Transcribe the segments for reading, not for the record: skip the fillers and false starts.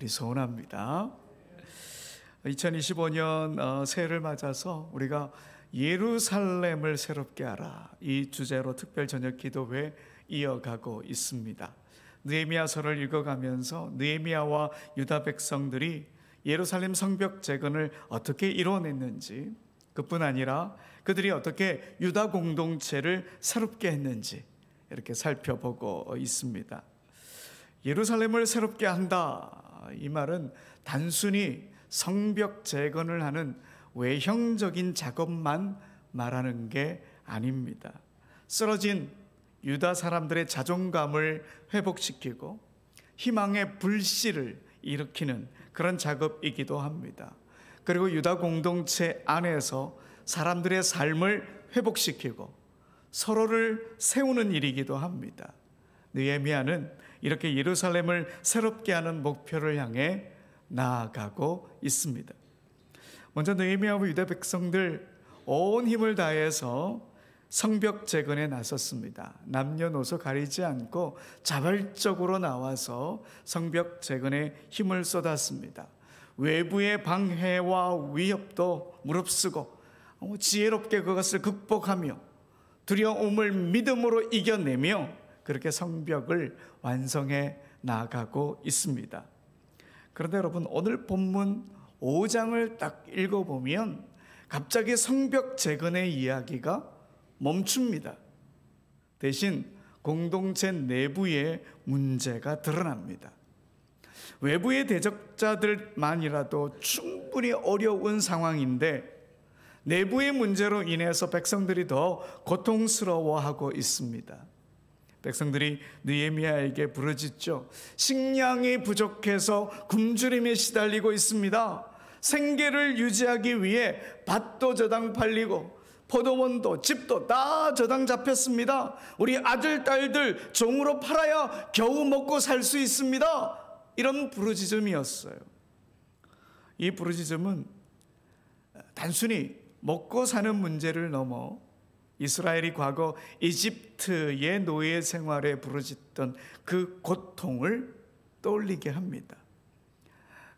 소원합니다. 2025년 새해를 맞아서 우리가 예루살렘을 새롭게 하라, 이 주제로 특별 저녁 기도회 이어가고 있습니다. 느헤미야서를 읽어가면서 느헤미야와 유다 백성들이 예루살렘 성벽 재건을 어떻게 이뤄냈는지, 그뿐 아니라 그들이 어떻게 유다 공동체를 새롭게 했는지 이렇게 살펴보고 있습니다. 예루살렘을 새롭게 한다, 이 말은 단순히 성벽 재건을 하는 외형적인 작업만 말하는 게 아닙니다. 쓰러진 유다 사람들의 자존감을 회복시키고 희망의 불씨를 일으키는 그런 작업이기도 합니다. 그리고 유다 공동체 안에서 사람들의 삶을 회복시키고 서로를 세우는 일이기도 합니다. 느헤미야는 이렇게 예루살렘을 새롭게 하는 목표를 향해 나아가고 있습니다. 먼저 느헤미야와 유다 백성들 온 힘을 다해서 성벽 재건에 나섰습니다. 남녀노소 가리지 않고 자발적으로 나와서 성벽 재건에 힘을 쏟았습니다. 외부의 방해와 위협도 무릅쓰고 지혜롭게 그것을 극복하며 두려움을 믿음으로 이겨내며 그렇게 성벽을 완성해 나가고 있습니다. 그런데 여러분, 오늘 본문 5장을 딱 읽어보면 갑자기 성벽 재건의 이야기가 멈춥니다. 대신 공동체 내부의 문제가 드러납니다. 외부의 대적자들만이라도 충분히 어려운 상황인데 내부의 문제로 인해서 백성들이 더 고통스러워하고 있습니다. 백성들이 느헤미야에게 부르짖죠. 식량이 부족해서 굶주림에 시달리고 있습니다. 생계를 유지하기 위해 밭도 저당 팔리고 포도원도 집도 다 저당 잡혔습니다. 우리 아들 딸들 종으로 팔아야 겨우 먹고 살 수 있습니다. 이런 부르짖음이었어요. 이 부르짖음은 단순히 먹고 사는 문제를 넘어 이스라엘이 과거 이집트의 노예 생활에 부르짖던 그 고통을 떠올리게 합니다.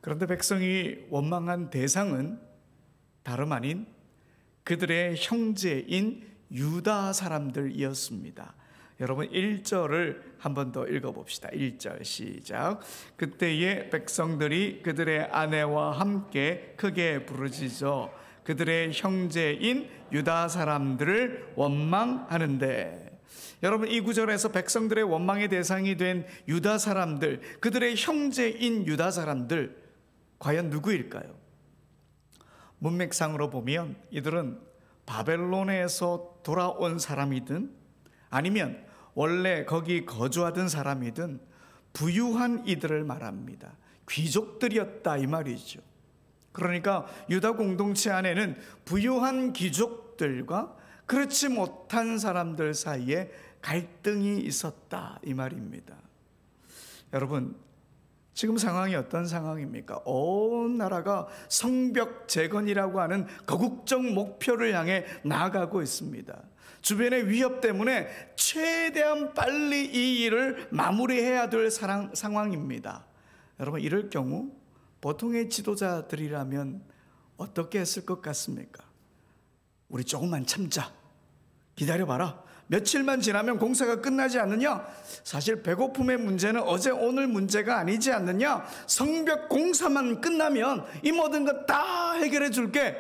그런데 백성이 원망한 대상은 다름 아닌 그들의 형제인 유다 사람들이었습니다. 여러분 1절을 한 번 더 읽어봅시다. 1절 시작. 그때의 백성들이 그들의 아내와 함께 크게 부르짖어 그들의 형제인 유다 사람들을 원망하는데, 여러분 이 구절에서 백성들의 원망의 대상이 된 유다 사람들, 그들의 형제인 유다 사람들, 과연 누구일까요? 문맥상으로 보면 이들은 바벨론에서 돌아온 사람이든 아니면 원래 거기 거주하던 사람이든 부유한 이들을 말합니다. 귀족들이었다 이 말이죠. 그러니까 유다 공동체 안에는 부유한 귀족들과 그렇지 못한 사람들 사이에 갈등이 있었다 이 말입니다. 여러분, 지금 상황이 어떤 상황입니까? 온 나라가 성벽 재건이라고 하는 거국적 목표를 향해 나아가고 있습니다. 주변의 위협 때문에 최대한 빨리 이 일을 마무리해야 될 상황입니다. 여러분, 이럴 경우 보통의 지도자들이라면 어떻게 했을 것 같습니까? 우리 조금만 참자, 기다려봐라, 며칠만 지나면 공사가 끝나지 않느냐? 사실 배고픔의 문제는 어제 오늘 문제가 아니지 않느냐? 성벽 공사만 끝나면 이 모든 것 다 해결해 줄게.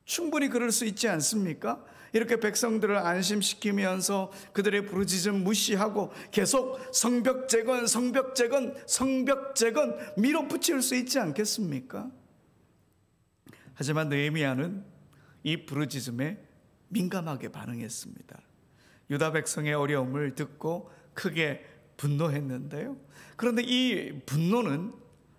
충분히 그럴 수 있지 않습니까? 이렇게 백성들을 안심시키면서 그들의 부르짖음 무시하고 계속 성벽 재건, 성벽 재건, 성벽 재건 밀어붙일 수 있지 않겠습니까? 하지만 느헤미야는 이 부르짖음에 민감하게 반응했습니다. 유다 백성의 어려움을 듣고 크게 분노했는데요. 그런데 이 분노는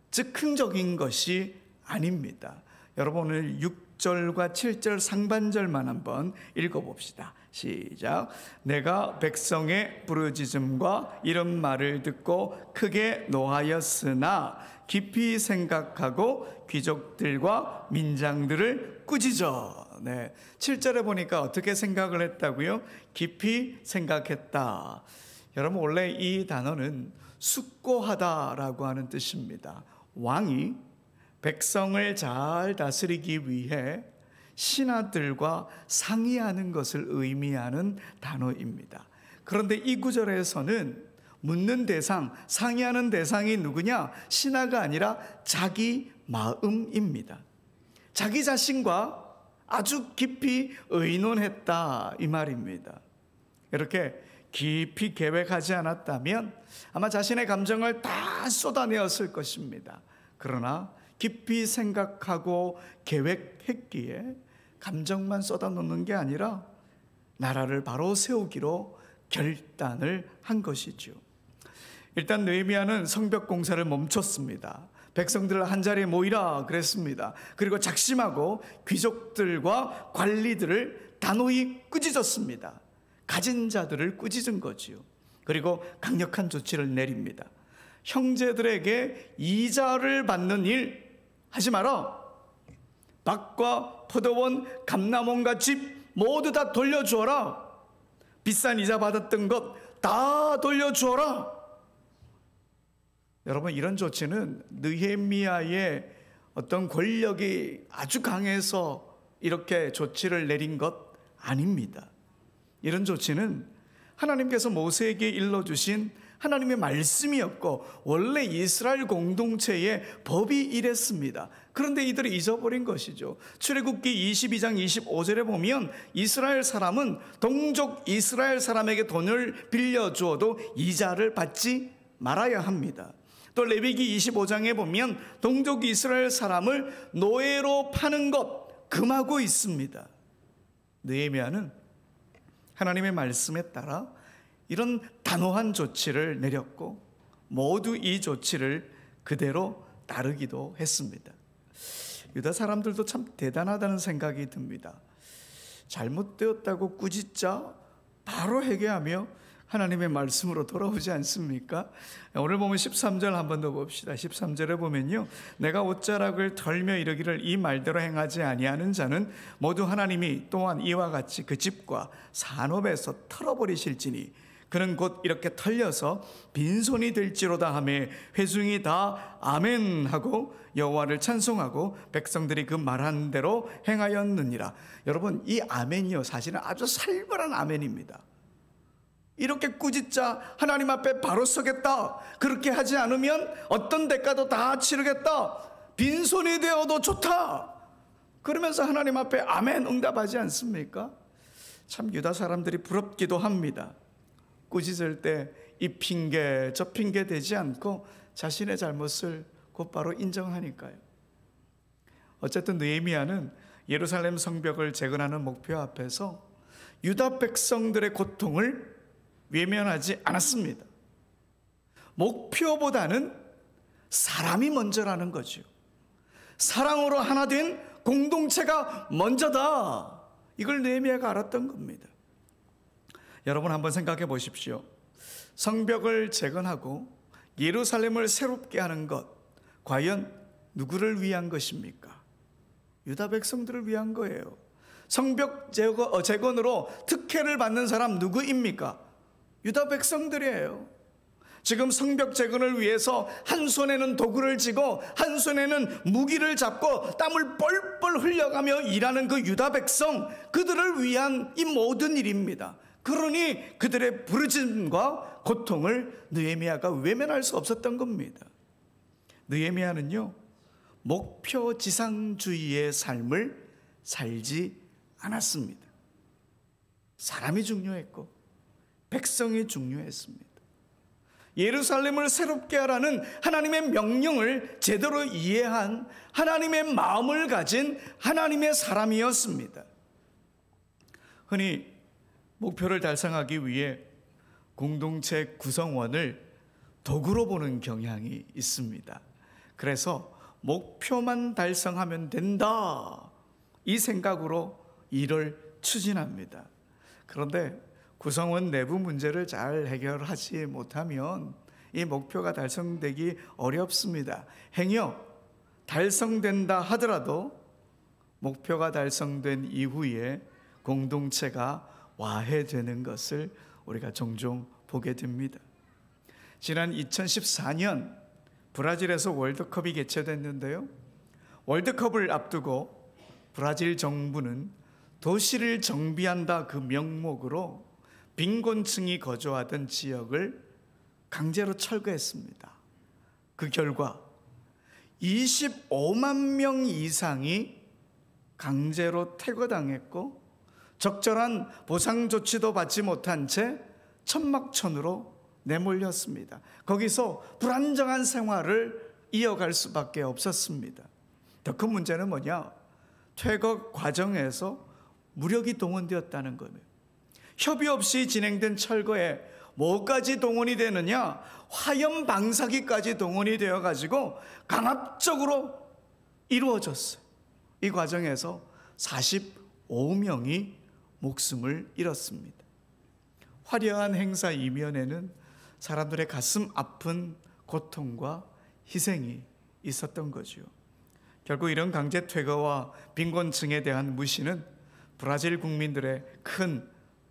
즉흥적인 것이 아닙니다. 여러분 오늘 6절과 7절 상반절만 한번 읽어봅시다. 시작. 내가 백성의 부르짖음과 이런 말을 듣고 크게 노하였으나 깊이 생각하고 귀족들과 민장들을 꾸짖어. 7절에 보니까 어떻게 생각을 했다고요? 깊이 생각했다. 여러분, 원래 이 단어는 숙고하다라고 하는 뜻입니다. 왕이 백성을 잘 다스리기 위해 신하들과 상의하는 것을 의미하는 단어입니다. 그런데 이 구절에서는 묻는 대상, 상의하는 대상이 누구냐? 신하가 아니라 자기 마음입니다. 자기 자신과 아주 깊이 의논했다, 이 말입니다. 이렇게 깊이 계획하지 않았다면 아마 자신의 감정을 다 쏟아내었을 것입니다. 그러나 깊이 생각하고 계획했기에 감정만 쏟아놓는 게 아니라 나라를 바로 세우기로 결단을 한 것이죠. 일단 느헤미야는 성벽 공사를 멈췄습니다. 백성들을 한자리에 모이라 그랬습니다. 그리고 작심하고 귀족들과 관리들을 단호히 꾸짖었습니다. 가진 자들을 꾸짖은 거지요. 그리고 강력한 조치를 내립니다. 형제들에게 이자를 받는 일 하지 마라. 밭과 포도원, 감람원과 집 모두 다 돌려주어라. 비싼 이자 받았던 것 다 돌려주어라. 여러분, 이런 조치는 느헤미야의 어떤 권력이 아주 강해서 이렇게 조치를 내린 것 아닙니다. 이런 조치는 하나님께서 모세에게 일러주신 하나님의 말씀이었고 원래 이스라엘 공동체의 법이 이랬습니다. 그런데 이들이 잊어버린 것이죠. 출애굽기 22장 25절에 보면 이스라엘 사람은 동족 이스라엘 사람에게 돈을 빌려주어도 이자를 받지 말아야 합니다. 또 레위기 25장에 보면 동족 이스라엘 사람을 노예로 파는 것 금하고 있습니다. 느헤미야는 하나님의 말씀에 따라 이런 단호한 조치를 내렸고 모두 이 조치를 그대로 따르기도 했습니다. 유다 사람들도 참 대단하다는 생각이 듭니다. 잘못되었다고 꾸짖자 바로 회개하며 하나님의 말씀으로 돌아오지 않습니까? 오늘 보면 13절 한 번 더 봅시다. 13절에 보면요, 내가 옷자락을 털며 이르기를 이 말대로 행하지 아니하는 자는 모두 하나님이 또한 이와 같이 그 집과 산업에서 털어버리실지니 그는 곧 이렇게 털려서 빈손이 될지로다 하매 회중이 다 아멘 하고 여호와를 찬송하고 백성들이 그 말한 대로 행하였느니라. 여러분, 이 아멘이요 사실은 아주 살벌한 아멘입니다. 이렇게 꾸짖자 하나님 앞에 바로 서겠다. 그렇게 하지 않으면 어떤 대가도 다 치르겠다. 빈손이 되어도 좋다. 그러면서 하나님 앞에 아멘 응답하지 않습니까? 참 유다 사람들이 부럽기도 합니다. 꾸짖을 때 이 핑계 저 핑계 대지 않고 자신의 잘못을 곧바로 인정하니까요. 어쨌든 느헤미야는 예루살렘 성벽을 재건하는 목표 앞에서 유다 백성들의 고통을 외면하지 않았습니다. 목표보다는 사람이 먼저라는 거죠. 사랑으로 하나 된 공동체가 먼저다. 이걸 느헤미야가 알았던 겁니다. 여러분 한번 생각해 보십시오. 성벽을 재건하고 예루살렘을 새롭게 하는 것, 과연 누구를 위한 것입니까? 유다 백성들을 위한 거예요. 성벽 재건으로 특혜를 받는 사람 누구입니까? 유다 백성들이에요. 지금 성벽 재건을 위해서 한 손에는 도구를 쥐고 한 손에는 무기를 잡고 땀을 뻘뻘 흘려가며 일하는 그 유다 백성, 그들을 위한 이 모든 일입니다. 그러니 그들의 부르짖음과 고통을 느헤미야가 외면할 수 없었던 겁니다. 느헤미야는요, 목표 지상주의의 삶을 살지 않았습니다. 사람이 중요했고 백성이 중요했습니다. 예루살렘을 새롭게 하라는 하나님의 명령을 제대로 이해한 하나님의 마음을 가진 하나님의 사람이었습니다. 흔히 목표를 달성하기 위해 공동체 구성원을 도구로 보는 경향이 있습니다. 그래서 목표만 달성하면 된다, 이 생각으로 일을 추진합니다. 그런데 구성원 내부 문제를 잘 해결하지 못하면 이 목표가 달성되기 어렵습니다. 행여 달성된다 하더라도 목표가 달성된 이후에 공동체가 와해되는 것을 우리가 종종 보게 됩니다. 지난 2014년 브라질에서 월드컵이 개최됐는데요. 월드컵을 앞두고 브라질 정부는 도시를 정비한다 그 명목으로 빈곤층이 거주하던 지역을 강제로 철거했습니다. 그 결과 25만 명 이상이 강제로 퇴거당했고 적절한 보상 조치도 받지 못한 채 천막천으로 내몰렸습니다. 거기서 불안정한 생활을 이어갈 수밖에 없었습니다. 더 큰 문제는 뭐냐? 퇴거 과정에서 무력이 동원되었다는 거예요. 협의 없이 진행된 철거에 뭐까지 동원이 되느냐? 화염 방사기까지 동원이 되어가지고 강압적으로 이루어졌어요. 이 과정에서 45명이 목숨을 잃었습니다. 화려한 행사 이면에는 사람들의 가슴 아픈 고통과 희생이 있었던 거죠. 결국 이런 강제 퇴거와 빈곤층에 대한 무시는 브라질 국민들의 큰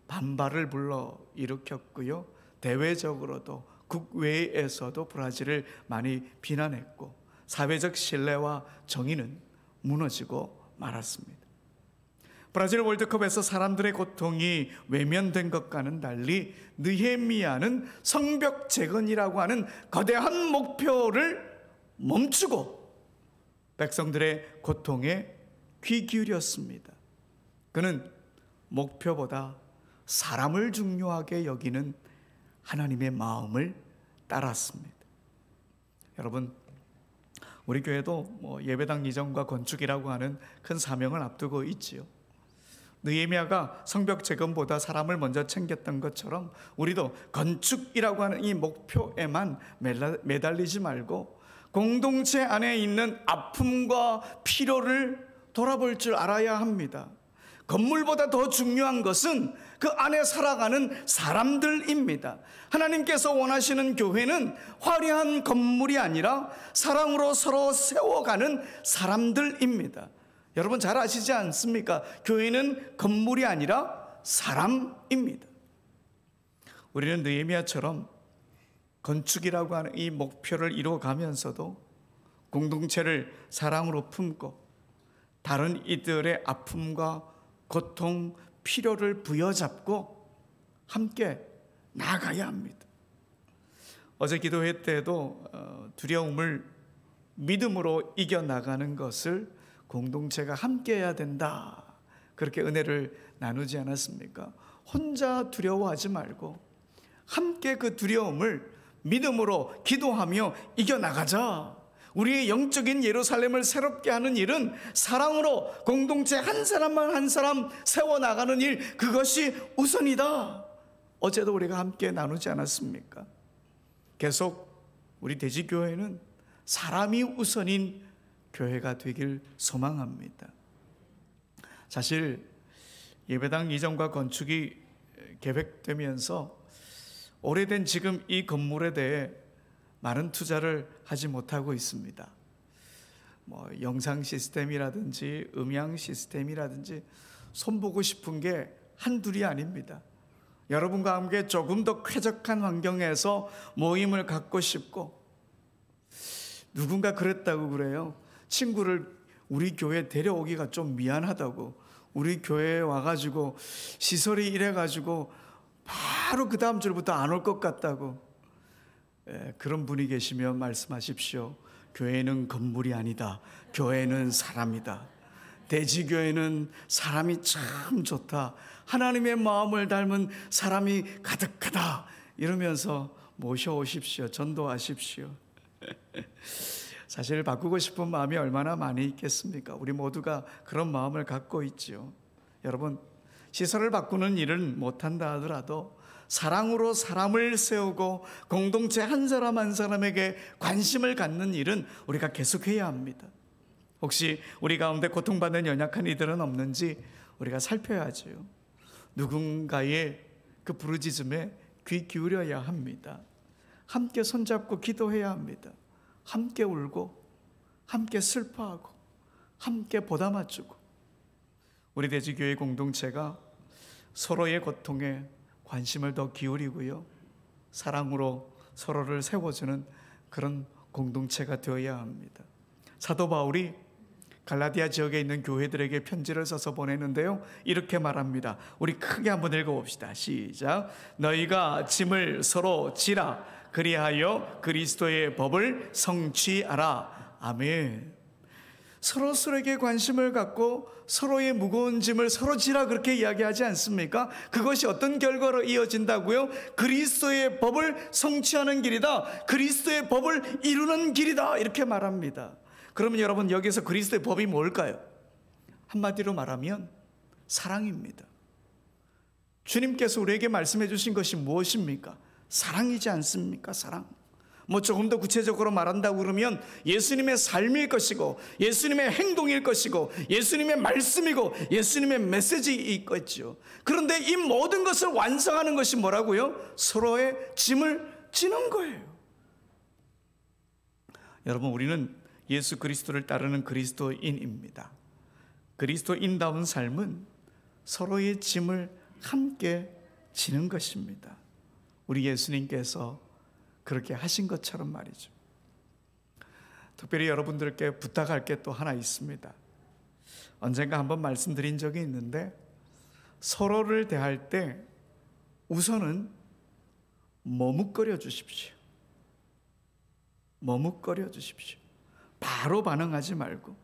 반발을 불러일으켰고요. 대외적으로도 국외에서도 브라질을 많이 비난했고 사회적 신뢰와 정의는 무너지고 말았습니다. 브라질 월드컵에서 사람들의 고통이 외면된 것과는 달리 느헤미야는 성벽 재건이라고 하는 거대한 목표를 멈추고 백성들의 고통에 귀 기울였습니다. 그는 목표보다 사람을 중요하게 여기는 하나님의 마음을 따랐습니다. 여러분, 우리 교회도 예배당 이전과 건축이라고 하는 큰 사명을 앞두고 있지요. 느헤미야가 성벽 재건보다 사람을 먼저 챙겼던 것처럼 우리도 건축이라고 하는 이 목표에만 매달리지 말고 공동체 안에 있는 아픔과 필요를 돌아볼 줄 알아야 합니다. 건물보다 더 중요한 것은 그 안에 살아가는 사람들입니다. 하나님께서 원하시는 교회는 화려한 건물이 아니라 사랑으로 서로 세워가는 사람들입니다. 여러분 잘 아시지 않습니까? 교회는 건물이 아니라 사람입니다. 우리는 느헤미야처럼 건축이라고 하는 이 목표를 이루어가면서도 공동체를 사랑으로 품고 다른 이들의 아픔과 고통, 필요를 부여잡고 함께 나아가야 합니다. 어제 기도회 때도 두려움을 믿음으로 이겨나가는 것을 공동체가 함께 해야 된다, 그렇게 은혜를 나누지 않았습니까? 혼자 두려워하지 말고 함께 그 두려움을 믿음으로 기도하며 이겨나가자. 우리의 영적인 예루살렘을 새롭게 하는 일은 사랑으로 공동체 한 사람만 한 사람 세워나가는 일, 그것이 우선이다. 어제도 우리가 함께 나누지 않았습니까? 계속 우리 대지교회는 사람이 우선인 교회가 되길 소망합니다. 사실 예배당 이전과 건축이 계획되면서 오래된 지금 이 건물에 대해 많은 투자를 하지 못하고 있습니다. 영상 시스템이라든지 음향 시스템이라든지 손보고 싶은 게 한둘이 아닙니다. 여러분과 함께 조금 더 쾌적한 환경에서 모임을 갖고 싶고, 누군가 그랬다고 그래요. 친구를 우리 교회 데려오기가 좀 미안하다고. 우리 교회에 와가지고 시설이 이래가지고 바로 그 다음 주부터 안 올 것 같다고. 그런 분이 계시면 말씀하십시오. 교회는 건물이 아니다. 교회는 사람이다. 대지교회는 사람이 참 좋다. 하나님의 마음을 닮은 사람이 가득하다. 이러면서 모셔오십시오. 전도하십시오. 사실 바꾸고 싶은 마음이 얼마나 많이 있겠습니까? 우리 모두가 그런 마음을 갖고 있죠. 여러분, 시설을 바꾸는 일은 못한다 하더라도 사랑으로 사람을 세우고 공동체 한 사람 한 사람에게 관심을 갖는 일은 우리가 계속해야 합니다. 혹시 우리 가운데 고통받는 연약한 이들은 없는지 우리가 살펴야죠. 누군가의 그 부르짖음에 귀 기울여야 합니다. 함께 손잡고 기도해야 합니다. 함께 울고 함께 슬퍼하고 함께 보담아주고, 우리 대지교회 공동체가 서로의 고통에 관심을 더 기울이고요, 사랑으로 서로를 세워주는 그런 공동체가 되어야 합니다. 사도 바울이 갈라디아 지역에 있는 교회들에게 편지를 써서 보내는데요, 이렇게 말합니다. 우리 크게 한번 읽어봅시다. 시작. 너희가 짐을 서로 지라. 그리하여 그리스도의 법을 성취하라. 아멘. 서로에게 관심을 갖고 서로의 무거운 짐을 서로 지라, 그렇게 이야기하지 않습니까? 그것이 어떤 결과로 이어진다고요? 그리스도의 법을 성취하는 길이다. 그리스도의 법을 이루는 길이다. 이렇게 말합니다. 그러면 여러분, 여기서 그리스도의 법이 뭘까요? 한마디로 말하면 사랑입니다. 주님께서 우리에게 말씀해 주신 것이 무엇입니까? 사랑이지 않습니까? 사랑. 조금 더 구체적으로 말한다고 그러면 예수님의 삶일 것이고, 예수님의 행동일 것이고, 예수님의 말씀이고, 예수님의 메시지이겠죠. 그런데 이 모든 것을 완성하는 것이 뭐라고요? 서로의 짐을 지는 거예요. 여러분, 우리는 예수 그리스도를 따르는 그리스도인입니다. 그리스도인다운 삶은 서로의 짐을 함께 지는 것입니다. 우리 예수님께서 그렇게 하신 것처럼 말이죠. 특별히 여러분들께 부탁할 게 또 하나 있습니다. 언젠가 한번 말씀드린 적이 있는데, 서로를 대할 때 우선은 머뭇거려 주십시오. 머뭇거려 주십시오. 바로 반응하지 말고.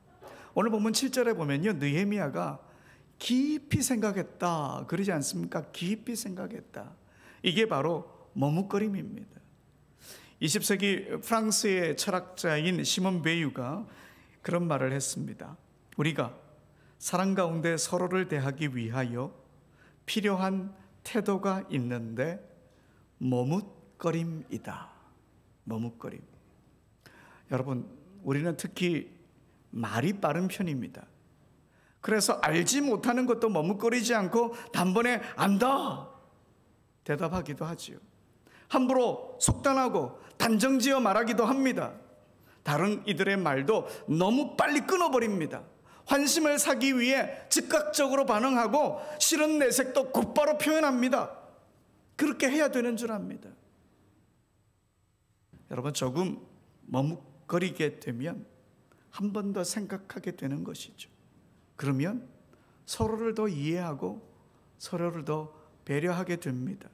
오늘 본문 7절에 보면요, 느헤미야가 깊이 생각했다 그러지 않습니까? 깊이 생각했다. 이게 바로 머뭇거림입니다. 20세기 프랑스의 철학자인 시몬 베유가 그런 말을 했습니다. 우리가 사랑 가운데 서로를 대하기 위하여 필요한 태도가 있는데 머뭇거림이다. 머뭇거림. 여러분, 우리는 특히 말이 빠른 편입니다. 그래서 알지 못하는 것도 머뭇거리지 않고 단번에 안다 대답하기도 하지요. 함부로 속단하고 단정지어 말하기도 합니다. 다른 이들의 말도 너무 빨리 끊어버립니다. 환심을 사기 위해 즉각적으로 반응하고 싫은 내색도 곧바로 표현합니다. 그렇게 해야 되는 줄 압니다. 여러분, 조금 머뭇거리게 되면 한 번 더 생각하게 되는 것이죠. 그러면 서로를 더 이해하고 서로를 더 배려하게 됩니다.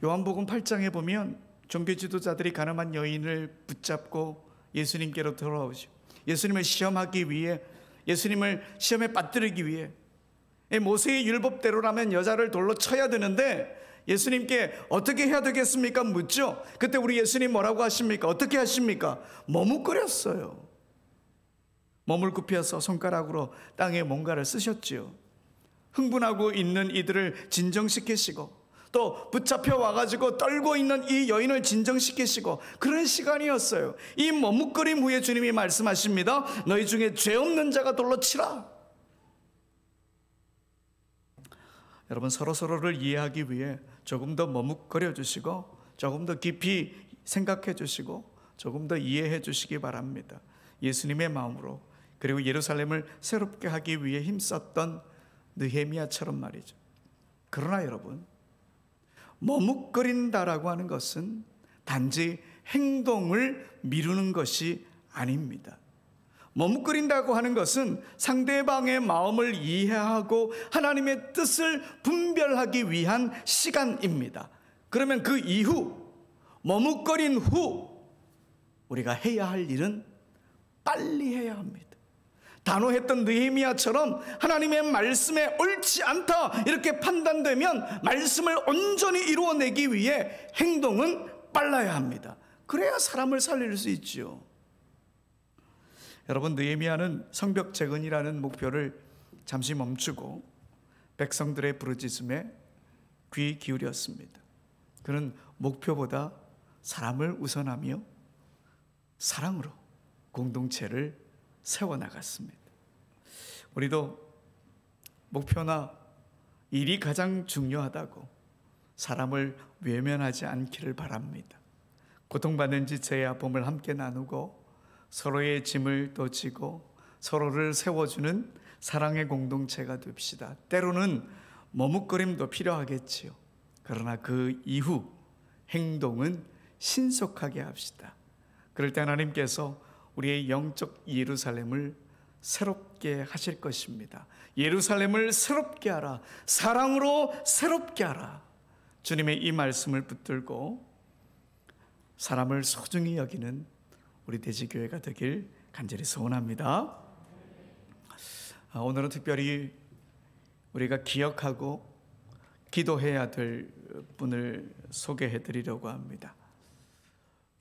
요한복음 8장에 보면 종교 지도자들이 가늠한 여인을 붙잡고 예수님께로 돌아오죠. 예수님을 시험하기 위해, 예수님을 시험에 빠뜨리기 위해, 모세의 율법대로라면 여자를 돌로 쳐야 되는데 예수님께 어떻게 해야 되겠습니까? 묻죠. 그때 우리 예수님 뭐라고 하십니까? 어떻게 하십니까? 머뭇거렸어요. 몸을 굽혀서 손가락으로 땅에 뭔가를 쓰셨지요. 흥분하고 있는 이들을 진정시키시고, 또 붙잡혀 와가지고 떨고 있는 이 여인을 진정시키시고, 그런 시간이었어요. 이 머뭇거림 후에 주님이 말씀하십니다. 너희 중에 죄 없는 자가 돌로 치라. 여러분, 서로를 이해하기 위해 조금 더 머뭇거려 주시고, 조금 더 깊이 생각해 주시고, 조금 더 이해해 주시기 바랍니다. 예수님의 마음으로, 그리고 예루살렘을 새롭게 하기 위해 힘썼던 느헤미야처럼 말이죠. 그러나 여러분, 머뭇거린다라고 하는 것은 단지 행동을 미루는 것이 아닙니다. 머뭇거린다고 하는 것은 상대방의 마음을 이해하고 하나님의 뜻을 분별하기 위한 시간입니다. 그러면 그 이후, 머뭇거린 후 우리가 해야 할 일은 빨리 해야 합니다. 단호했던 느헤미야처럼 하나님의 말씀에 옳지 않다 이렇게 판단되면 말씀을 온전히 이루어내기 위해 행동은 빨라야 합니다. 그래야 사람을 살릴 수 있지요. 여러분, 느헤미야는 성벽 재건이라는 목표를 잠시 멈추고 백성들의 부르짖음에 귀 기울였습니다. 그는 목표보다 사람을 우선하며 사랑으로 공동체를 세워나갔습니다. 우리도 목표나 일이 가장 중요하다고 사람을 외면하지 않기를 바랍니다. 고통받는 지체의 아픔을 함께 나누고 서로의 짐을 또 지고 서로를 세워주는 사랑의 공동체가 됩시다. 때로는 머뭇거림도 필요하겠지요. 그러나 그 이후 행동은 신속하게 합시다. 그럴 때 하나님께서 우리의 영적 예루살렘을 새롭게 하실 것입니다. 예루살렘을 새롭게 하라. 사랑으로 새롭게 하라. 주님의 이 말씀을 붙들고 사람을 소중히 여기는 우리 대지교회가 되길 간절히 소원합니다. 오늘은 특별히 우리가 기억하고 기도해야 될 분을 소개해 드리려고 합니다.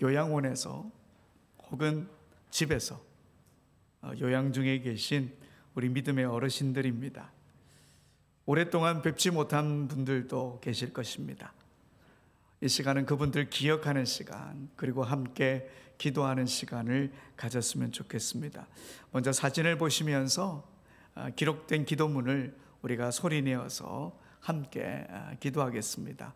요양원에서 혹은 집에서 요양 중에 계신 우리 믿음의 어르신들입니다. 오랫동안 뵙지 못한 분들도 계실 것입니다. 이 시간은 그분들 기억하는 시간, 그리고 함께 기도하는 시간을 가졌으면 좋겠습니다. 먼저 사진을 보시면서 기록된 기도문을 우리가 소리내어서 함께 기도하겠습니다.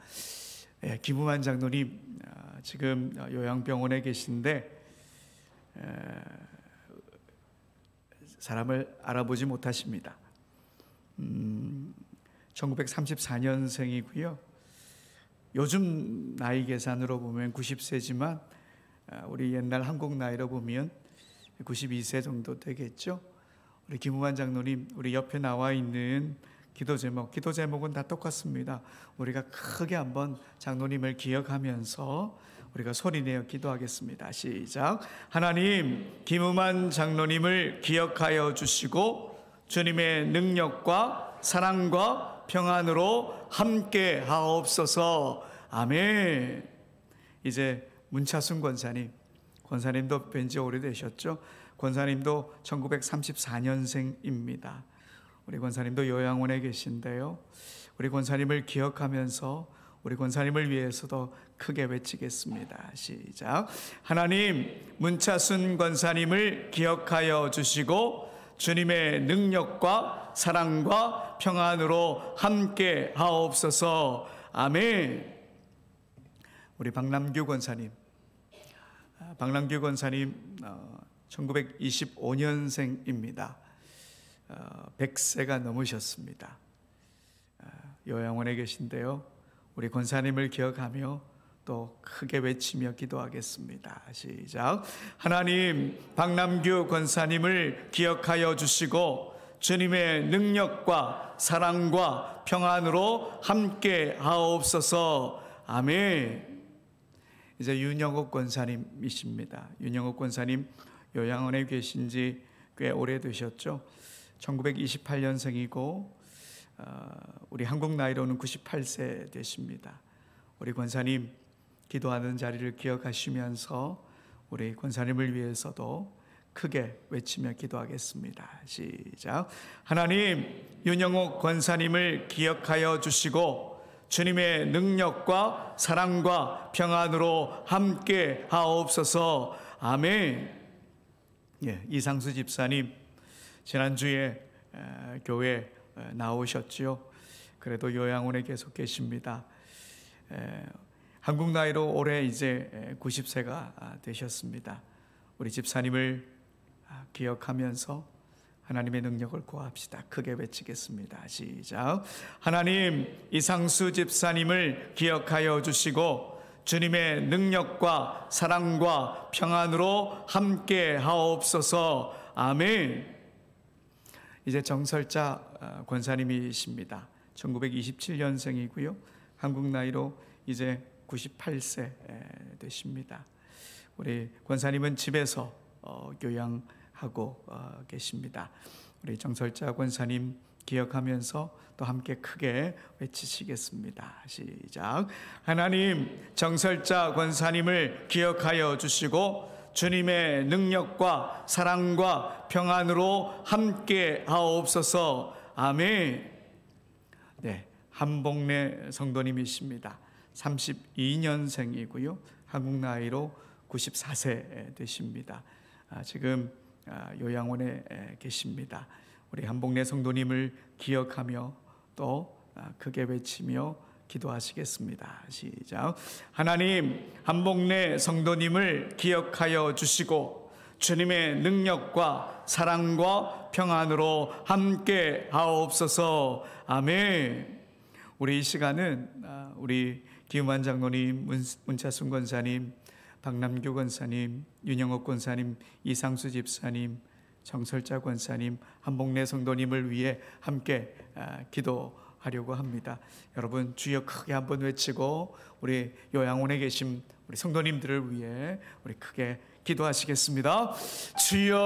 김우만 장로님 지금 요양병원에 계신데 사람을 알아보지 못하십니다. 1934년생이고요. 요즘 나이 계산으로 보면 90세지만 우리 옛날 한국 나이로 보면 92세 정도 되겠죠. 우리 김우만 장로님, 우리 옆에 나와 있는 기도 제목은 다 똑같습니다. 우리가 크게 한번 장로님을 기억하면서 우리가 소리내어 기도하겠습니다. 시작. 하나님, 김우만 장로님을 기억하여 주시고 주님의 능력과 사랑과 평안으로 함께 하옵소서. 아멘. 이제 문차순 권사님도 뵌지 오래되셨죠? 권사님도 1934년생입니다. 우리 권사님도 요양원에 계신데요. 우리 권사님을 기억하면서 우리 권사님을 위해서도 크게 외치겠습니다. 시작. 하나님, 문차순 권사님을 기억하여 주시고 주님의 능력과 사랑과 평안으로 함께 하옵소서. 아멘. 우리 박남규 권사님 1925년생입니다. 100세가 넘으셨습니다. 요양원에 계신데요. 우리 권사님을 기억하며 또 크게 외치며 기도하겠습니다. 시작. 하나님, 박남규 권사님을 기억하여 주시고 주님의 능력과 사랑과 평안으로 함께 하옵소서. 아멘. 이제 윤영옥 권사님이십니다. 윤영옥 권사님 요양원에 계신 지 꽤 오래되셨죠. 1928년생이고 우리 한국 나이로는 98세 되십니다. 우리 권사님 기도하는 자리를 기억하시면서 우리 권사님을 위해서도 크게 외치며 기도하겠습니다. 시작. 하나님, 윤영옥 권사님을 기억하여 주시고 주님의 능력과 사랑과 평안으로 함께 하옵소서. 아멘. 이상수 집사님 지난주에 교회 나오셨지요. 그래도 요양원에 계속 계십니다. 한국 나이로 올해 이제 90세가 되셨습니다. 우리 집사님을 기억하면서 하나님의 능력을 구합시다. 크게 외치겠습니다. 시작. 하나님, 이상수 집사님을 기억하여 주시고 주님의 능력과 사랑과 평안으로 함께 하옵소서. 아멘. 이제 정설자 권사님이십니다. 1927년생이고요. 한국 나이로 이제 98세 되십니다. 우리 권사님은 집에서 교양하고 계십니다. 우리 정설자 권사님 기억하면서 또 함께 크게 외치시겠습니다. 시작. 하나님, 정설자 권사님을 기억하여 주시고 주님의 능력과 사랑과 평안으로 함께 하옵소서. 아멘. 한복래 성도님이십니다. 32년생이고요. 한국 나이로 94세 되십니다. 지금 요양원에 계십니다. 우리 한복래 성도님을 기억하며 또 크게 외치며 기도하시겠습니다. 시작. 하나님, 한복래 성도님을 기억하여 주시고 주님의 능력과 사랑과 평안으로 함께 하옵소서. 아멘. 우리 이 시간은 우리 김환 장로님, 문차순 권사님, 박남규 권사님, 윤영옥 권사님, 이상수 집사님, 정설자 권사님, 한복래 성도님을 위해 함께 기도하려고 합니다. 여러분 주여 크게 한번 외치고 우리 요양원에 계신 우리 성도님들을 위해 우리 크게 기도하시겠습니다. 주여